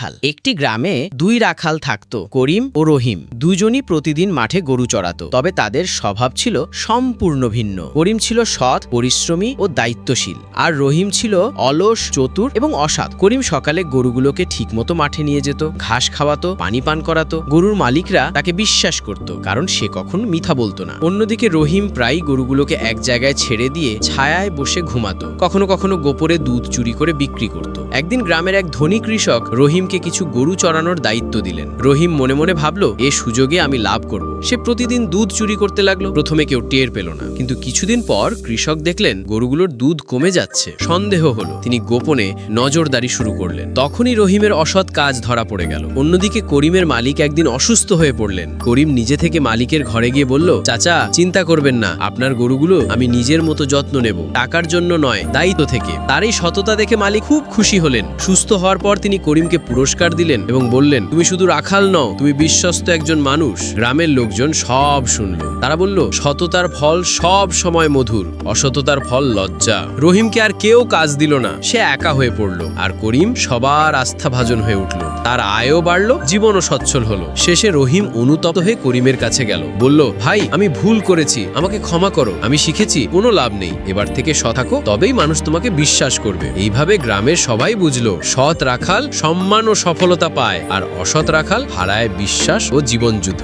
রাখাল। একটি গ্রামে দুই রাখাল থাকত, করিম ও রহিম। দুজনই প্রতিদিন মাঠে গরু চড়াতো, তবে তাদের স্বভাব ছিল সম্পূর্ণ ভিন্ন। করিম ছিল সৎ, পরিশ্রমী ও দায়িত্বশীল, আর রহিম ছিল অলস, চতুর এবং অসৎ। করিম সকালে গরুগুলোকে ঠিকমতো মাঠে নিয়ে যেত, ঘাস খাওয়াতো, পানি পান করাতো। গরুর মালিকরা তাকে বিশ্বাস করত, কারণ সে কখনো মিথ্যা বলতো না। অন্যদিকে রহিম প্রায় গরুগুলোকে এক জায়গায় ছেড়ে দিয়ে ছায়ায় বসে ঘুমাতো, কখনো কখনো গোপনে দুধ চুরি করে বিক্রি করত। একদিন গ্রামের এক ধনী কৃষক রহিমকে কিছু গরু চড়ানোর দায়িত্ব দিলেন। রহিম মনে মনে ভাবল, এ সুযোগে আমি লাভ করব। সে প্রতিদিন দুধ চুরি করতে লাগলো। প্রথমে কেউ টের পেল না, কিন্তু কিছুদিন পর কৃষক দেখলেন গরুগুলোর দুধ কমে যাচ্ছে। সন্দেহ হলো, তিনি গোপনে নজরদারি শুরু করলেন। তখনই রহিমের অসৎ কাজ ধরা পড়ে গেল। অন্যদিকে করিমের মালিক একদিন অসুস্থ হয়ে পড়লেন। করিম নিজে থেকে মালিকের ঘরে গিয়ে বলল, চাচা, চিন্তা করবেন না, আপনার গরুগুলো আমি নিজের মতো যত্ন নেব, টাকার জন্য নয়, দায়িত্ব থেকে। তার এই সততা দেখে মালিক খুব খুশি হলেন। সুস্থ হওয়ার পর তিনি করিমকে পুরস্কার দিলেন এবং বললেন, তুমি শুধু রাখাল নও, তুমি বিশ্বস্ত একজন মানুষ। গ্রামের লোকজন সব শুনল। তারা বলল, সততার ফল সব সময় মধুর, অসততার ফল লজ্জা। রহিমকে আর কেউ কাজ দিল না, সে একা হয়ে পড়ল, আর করিম সবার আস্থাভাজন হয়ে উঠল। তার আয়ও বাড়ল, জীবনও সচ্ছল হলো। শেষে রহিম অনুতপ্ত হয়ে করিমের কাছে গেল, বলল, ভাই, আমি ভুল করেছি, আমাকে ক্ষমা করো। আমি শিখেছি কোনো লাভ নেই, এবার থেকে সৎ থাকো, তবেই মানুষ তোমাকে বিশ্বাস করবে। এইভাবে গ্রামের সবাই বুঝলো, সৎ রাখাল সম্মান ও সফলতা পায়, আর অসৎ রাখাল হারায় বিশ্বাস ও জীবন যুদ্ধ।